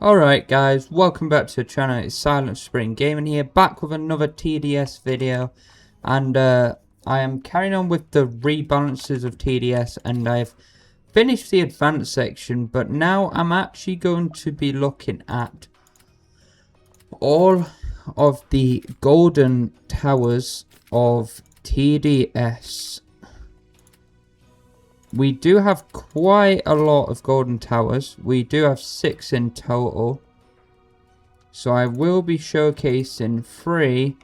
Alright guys, welcome back to the channel. It's SilentSpringGaming here, back with another TDS video. And I am carrying on with the rebalances of TDS, and I've finished the advanced section, but now I'm actually going to be looking at all of the golden towers of TDS. We do have quite a lot of golden towers. We do have 6 in total. So I will be showcasing 3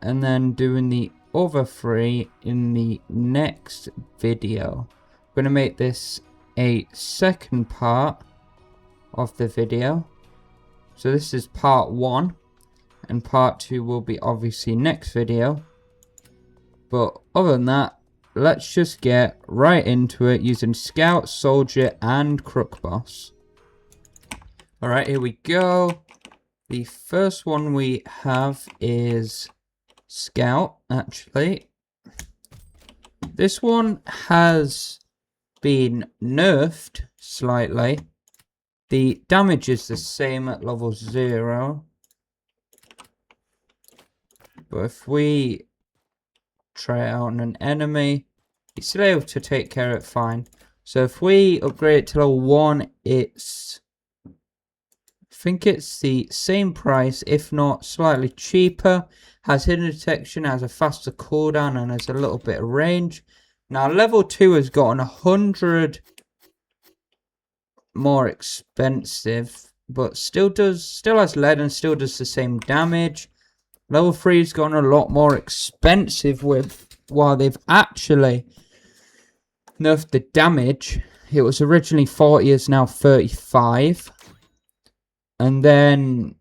and then doing the other 3 in the next video. I'm going to make this a second part of the video. So this is part 1 and part 2 will be obviously next video. But other than that, let's just get right into it using Scout, Soldier, and Crook Boss. Alright, here we go. The first one we have is Scout, actually. This one has been nerfed slightly. The damage is the same at level 0. But if we try it out on an enemy, it's still able to take care of it fine. So if we upgrade it to level 1, it's, I think it's the same price, if not slightly cheaper. Has hidden detection, has a faster cooldown, and has a little bit of range. Now level 2 has gotten 100 more expensive, but still has lead and still does the same damage. Level 3 has gotten a lot more expensive while they've actually nerfed the damage. It was originally 40, is now 35. And then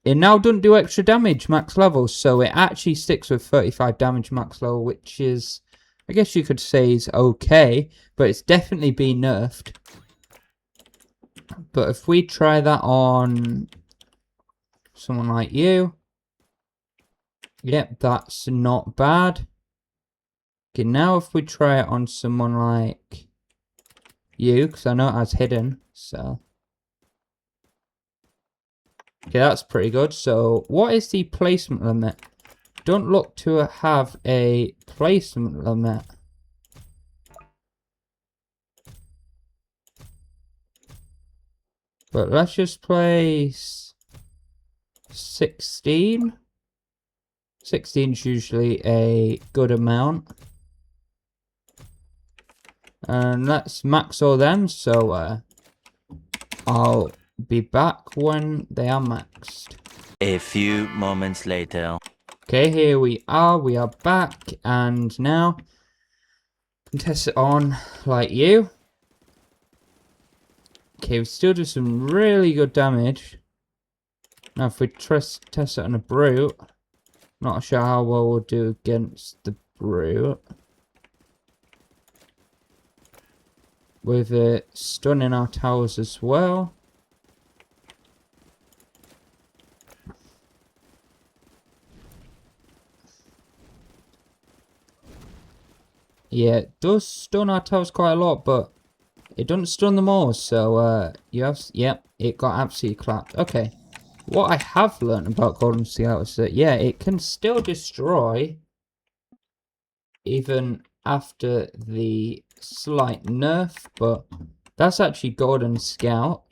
it now doesn't do extra damage max level, so it actually sticks with 35 damage max level, which is, I guess you could say, is okay, but it's definitely been nerfed. But if we try that on someone like you, yep, that's not bad. Okay, now if we try it on someone like you, because I know it has hidden, so. Okay, that's pretty good. So, what is the placement limit? Don't look to have a placement limit. But let's just place 16. 16 is usually a good amount. And let's max all them, so I'll be back when they are maxed. A few moments later. Okay, here we are back, and now I can test it on like you. Okay, we still do some really good damage. Now if we test it on a brute, not sure how well we'll do against the brute. With it stunning our towers as well. Yeah, it does stun our towers quite a lot, but it doesn't stun them all. So yep, it got absolutely clapped. Okay, what I have learned about Golden Scout is that, yeah, it can still destroy even after the slight nerf, but that's actually Golden Scout,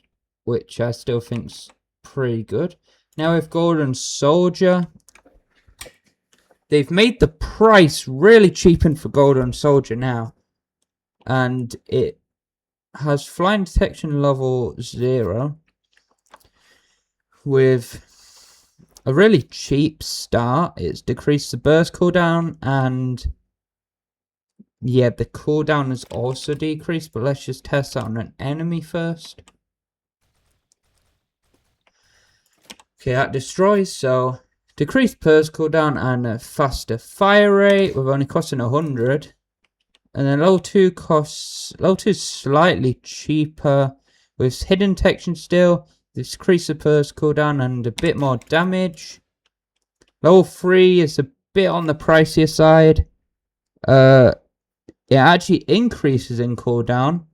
which I still think's pretty good. Now with Golden Soldier, they've made the price really cheapened for Golden Soldier now, and it has flying detection level 0 with a really cheap start. It's decreased the burst cooldown, and yeah, the cooldown has also decreased, but let's just test that on an enemy first. Okay, that destroys, so decreased burst cooldown and a faster fire rate with only costing 100. And then level 2 is slightly cheaper with hidden detection still, decrease the burst cooldown and a bit more damage. Level 3 is a bit on the pricier side. It actually increases in cooldown,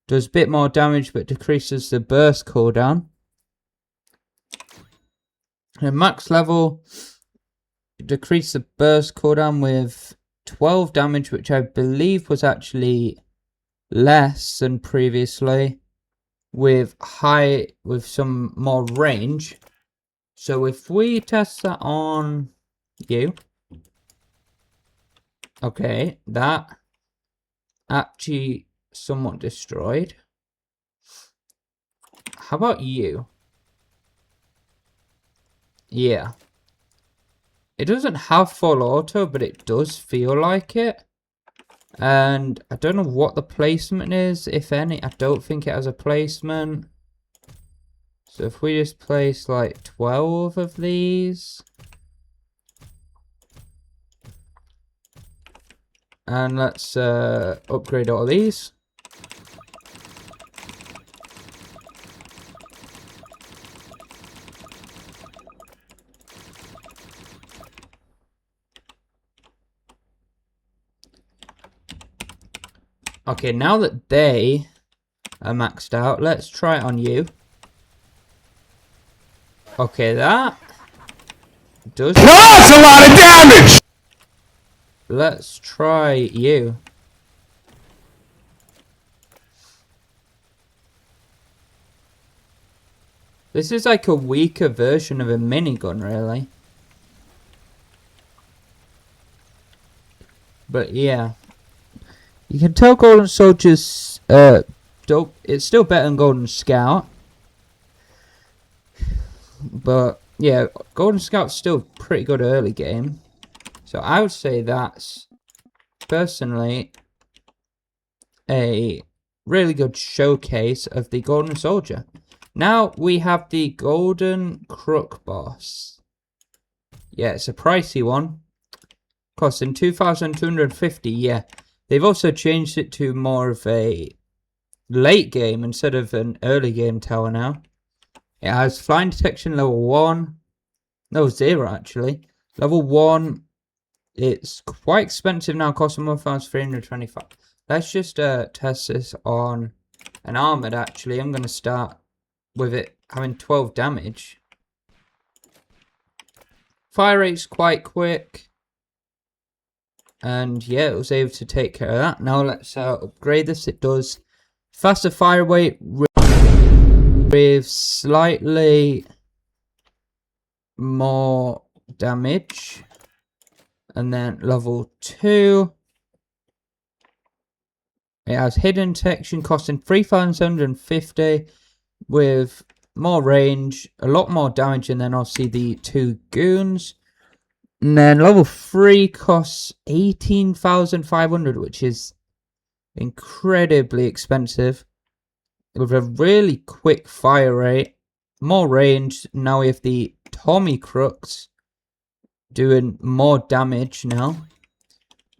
does a bit more damage but decreases the burst cooldown. And max level, decrease the burst cooldown with 12 damage, which I believe was actually less than previously, with some more range. So if we test that on you, okay, that actually somewhat destroyed. How about you? Yeah. It doesn't have full auto, but it does feel like it. And I don't know what the placement is, if any. I don't think it has a placement. So if we just place like 12 of these. And let's upgrade all these. Okay, now that they are maxed out, let's try it on you. Okay, that does... No, that's a lot of damage! Let's try you. This is like a weaker version of a minigun, really. But yeah. You can tell Golden Soldier's dope. It's still better than Golden Scout. But yeah, Golden Scout's still pretty good early game. So I would say that's personally a really good showcase of the Golden Soldier. Now we have the Golden Crook boss. Yeah, it's a pricey one. Costing 2,250, yeah. They've also changed it to more of a late game instead of an early game tower now. It has flying detection level 1. No, 0 actually. Level 1. It's quite expensive now, costing 1,325. Let's just test this on an armored actually. I'm going to start with it having 12 damage. Fire rate's quite quick. And yeah, it was able to take care of that. Now let's upgrade this. It does faster fire rate with slightly more damage. And then level 2. It has hidden detection costing 3,750 with more range, a lot more damage, and then obviously the 2 goons. And then level 3 costs 18,500, which is incredibly expensive. With a really quick fire rate, more range. Now we have the Tommy Crooks doing more damage now.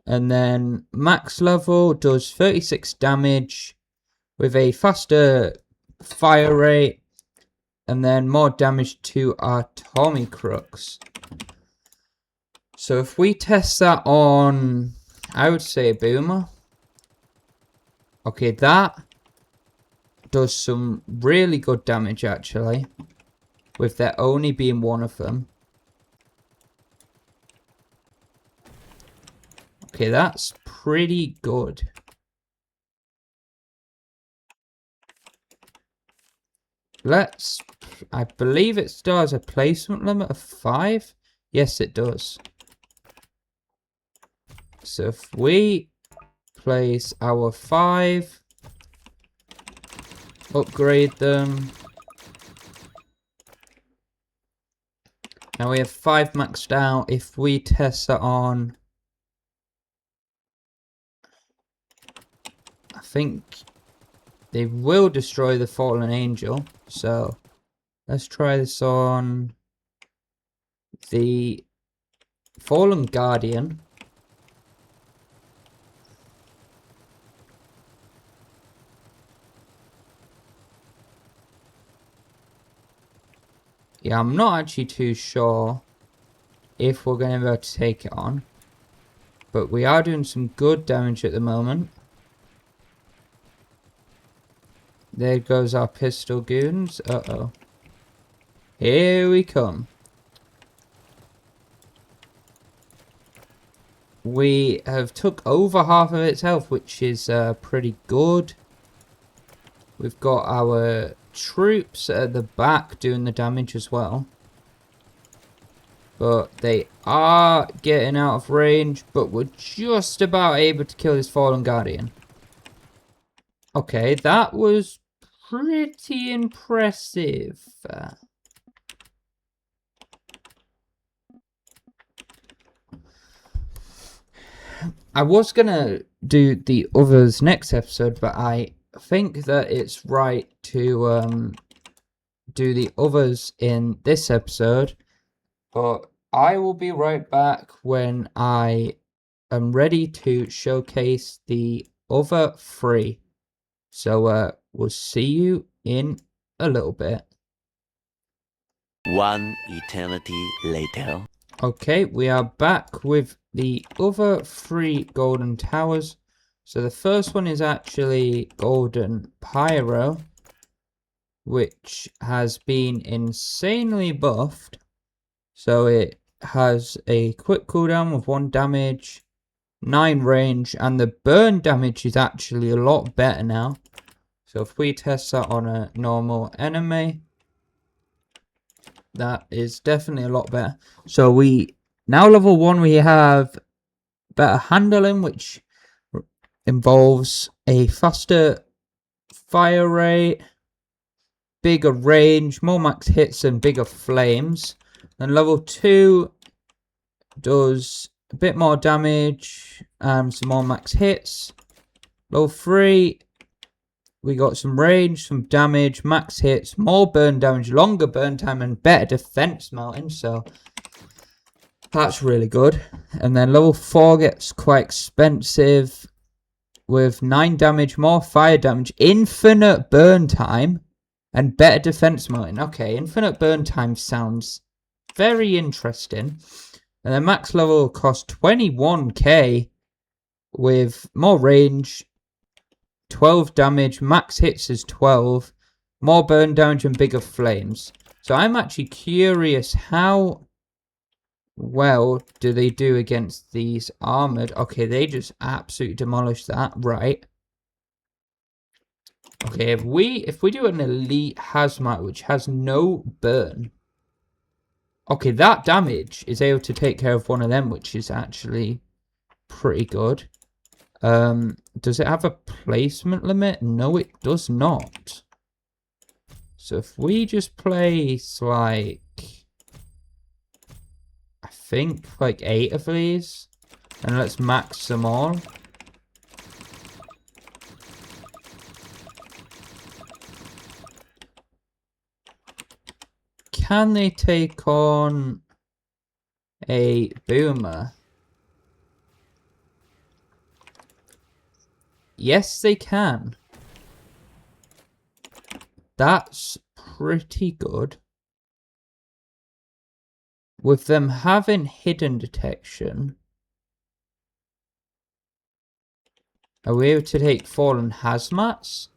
And then max level does 36 damage with a faster fire rate. And then more damage to our Tommy Crooks. So if we test that on, I would say a boomer. Okay, that does some really good damage actually. With there only being one of them. Okay, that's pretty good. I believe it still has a placement limit of 5. Yes, it does. So if we place our 5, upgrade them. Now we have 5 maxed out. If we test that on, I think they will destroy the Fallen Angel. So let's try this on the Fallen Guardian. Yeah, I'm not actually too sure if we're going to be able to take it on. But we are doing some good damage at the moment. There goes our pistol goons. Uh-oh. Here we come. We have took over half of its health, which is pretty good. We've got our troops at the back doing the damage as well. But they are getting out of range, but we're just about able to kill this Fallen Guardian. Okay, that was pretty impressive. I was gonna do the others next episode, but I think that it's right to do the others in this episode. But I will be right back when I am ready to showcase the other 3. So we'll see you in a little bit. One eternity later. Okay, we are back with the other 3 golden towers. So the first one is actually golden Pyro, which has been insanely buffed. So it has a quick cooldown with 1 damage, 9 range, and the burn damage is actually a lot better now. So if we test that on a normal enemy, that is definitely a lot better. So we now level 1, we have better handling, which involves a faster fire rate, bigger range, more max hits, and bigger flames. And level 2 does a bit more damage and some more max hits. Level 3, we got some range, some damage, max hits, more burn damage, longer burn time, and better defense melting. So that's really good. And then level 4 gets quite expensive with 9 damage, more fire damage, infinite burn time, and better defense melting. Okay, infinite burn time sounds very interesting. And then max level costs 21k with more range, 12 damage, max hits is 12, more burn damage and bigger flames. So I'm actually curious, how well do they do against these armored? Okay, they just absolutely demolished that, right? Okay, if we do an elite hazmat which has no burn, okay, that damage is able to take care of one of them, which is actually pretty good. Does it have a placement limit? No, it does not. So if we just place like, I think like 8 of these, and let's max them all. Can they take on a boomer? Yes, they can. That's pretty good. With them having hidden detection, are we able to take fallen hazmats?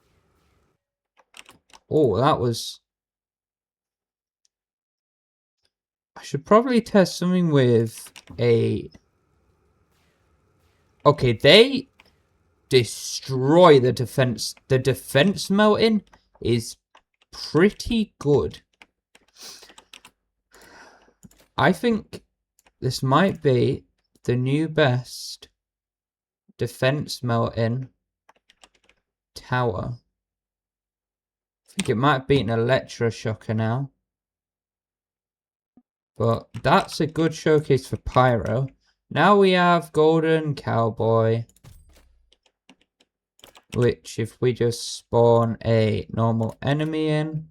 Oh, that was... I should probably test something with a... Okay, they destroy the defense. The defense melting is pretty good. I think this might be the new best defense melting tower. I think it might be an electroshocker now. But that's a good showcase for Pyro. Now we have golden Cowboy, which if we just spawn a normal enemy in,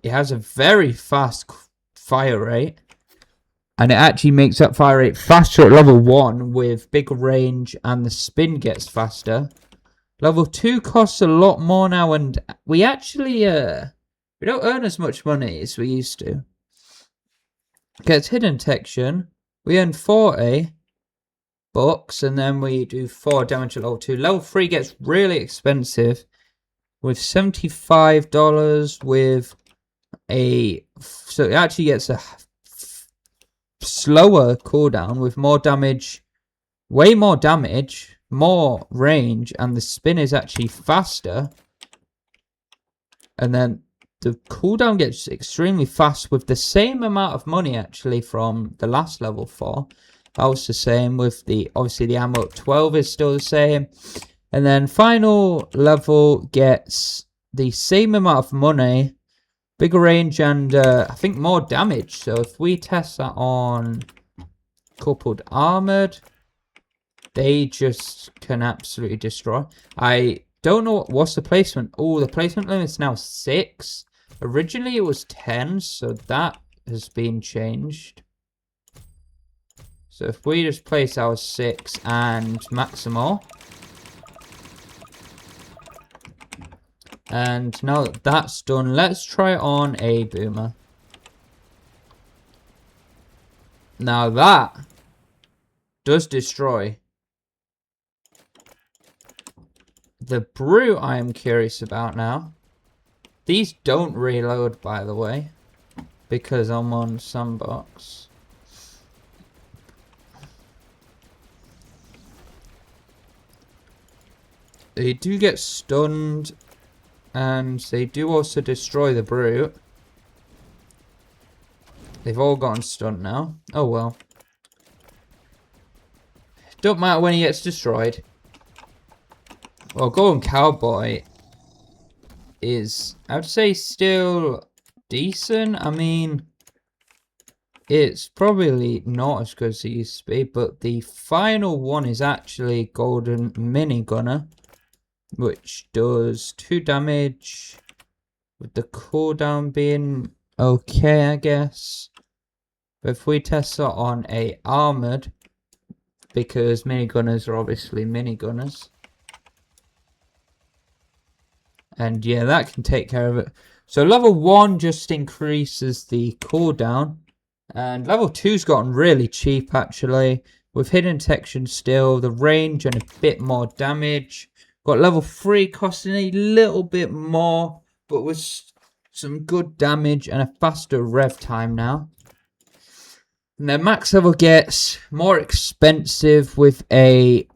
it has a very fast fire rate. And it actually makes that fire rate faster at level 1 with bigger range, and the spin gets faster. Level 2 costs a lot more now, and we actually we don't earn as much money as we used to. Gets hidden detection. We earn 40 bucks, and then we do 4 damage at level 2. Level 3 gets really expensive with $75 with a... So it actually gets a slower cooldown with more damage, way more damage, more range, and the spin is actually faster. And then the cooldown gets extremely fast with the same amount of money actually from the last level 4. That was the same with the, obviously the ammo at 12 is still the same. And then final level gets the same amount of money, bigger range, and I think more damage. So if we test that on coupled armored, they just can absolutely destroy. I don't know what's the placement. Oh, the placement limit is now 6. Originally it was 10, so that has been changed. So if we just place our 6 and Maximal. And now that that's done, let's try on a Boomer. Now that does destroy. The Brute I am curious about now. These don't reload, by the way, because I'm on Sandbox. They do get stunned, and they do also destroy the Brute. They've all gotten stunned now. Oh well. Don't matter when he gets destroyed. Well, Golden Cowboy is, I'd say, still decent. I mean, it's probably not as good as it used to be, but the final one is actually Golden Minigunner, which does 2 damage, with the cooldown being okay, I guess. But if we test it on a armored, because minigunners are obviously minigunners. And yeah, that can take care of it. So level 1 just increases the cooldown. And level 2's gotten really cheap actually. With hidden detection still, the range and a bit more damage. Got level 3 costing a little bit more, but with some good damage and a faster rev time now. And then max level gets more expensive with a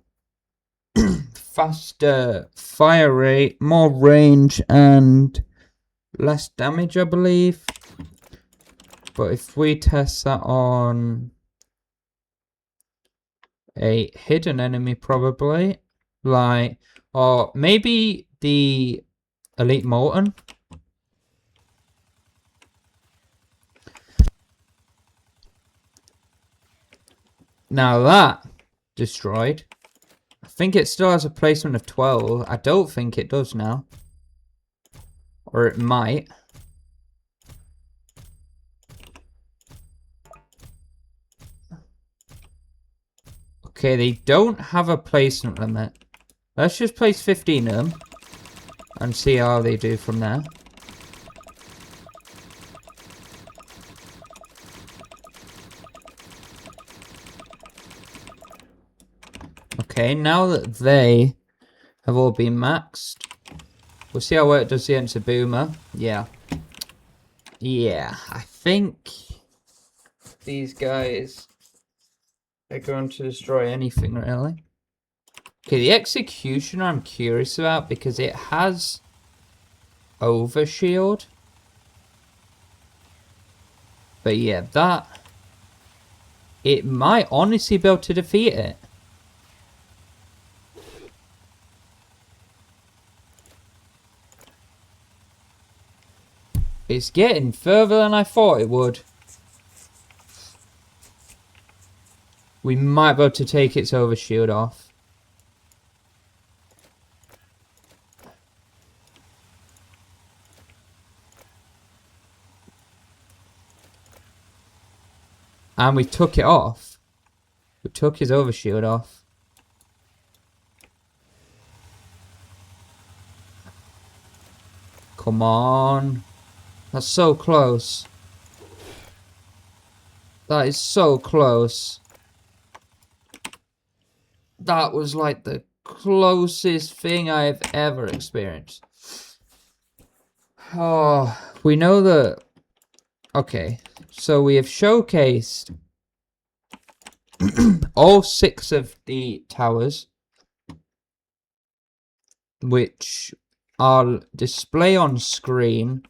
faster fire rate, more range, and less damage, I believe. But if we test that on a hidden enemy, probably, like, or maybe the Elite Molten. Now that destroyed. I think it still has a placement of 12. I don't think it does now. Or it might. Okay, they don't have a placement limit. Let's just place 15 of them. And see how they do from there. Okay, now that they have all been maxed, we'll see how well it does against a Boomer. Yeah. Yeah, I think these guys are going to destroy anything, really. Okay, the Executioner I'm curious about because it has Overshield. But yeah, that... it might honestly be able to defeat it. It's getting further than I thought it would. We might be able to take its overshield off. And we took it off. We took his overshield off. Come on. That's so close. That is so close. That was like the closest thing I've ever experienced. Oh, we know that... okay, so we have showcased all 6 of the towers, which I'll display on screen,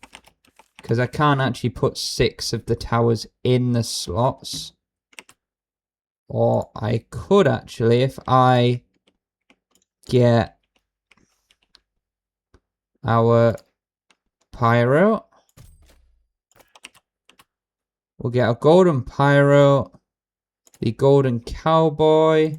because I can't actually put 6 of the towers in the slots. Or I could actually, if I get our Pyro. We'll get a golden Pyro, the golden Cowboy,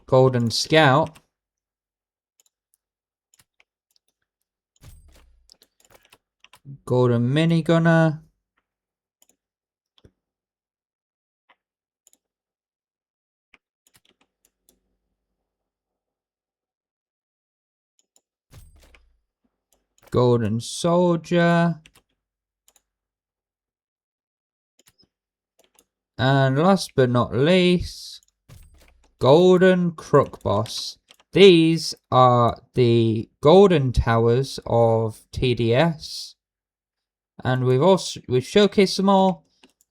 golden Scout, golden Minigunner, golden Soldier, and last but not least, golden Crook boss. These are the golden towers of TDS, and we've showcased them all.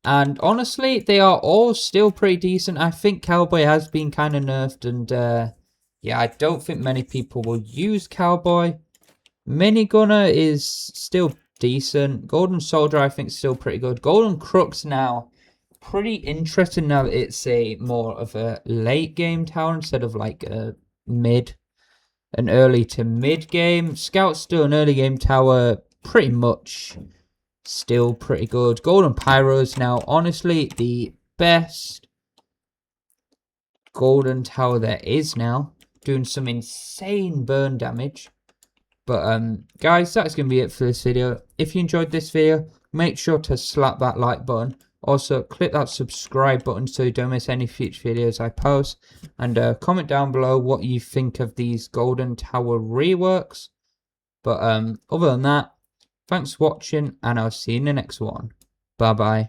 And honestly, they are all still pretty decent. I think Cowboy has been kind of nerfed, and yeah, I don't think many people will use Cowboy. Minigunner is still decent. Golden Soldier, I think, is still pretty good. Golden Crook's now pretty interesting. Now that it's a more of a late game tower instead of like a an early to mid game. Scout's still an early game tower, pretty much still pretty good. Golden Pyro is now honestly the best golden tower there is now, doing some insane burn damage. But guys, that's going to be it for this video. If you enjoyed this video, make sure to slap that like button. Also, click that subscribe button so you don't miss any future videos I post. And comment down below what you think of these golden tower reworks. But other than that, thanks for watching, and I'll see you in the next one. Bye bye.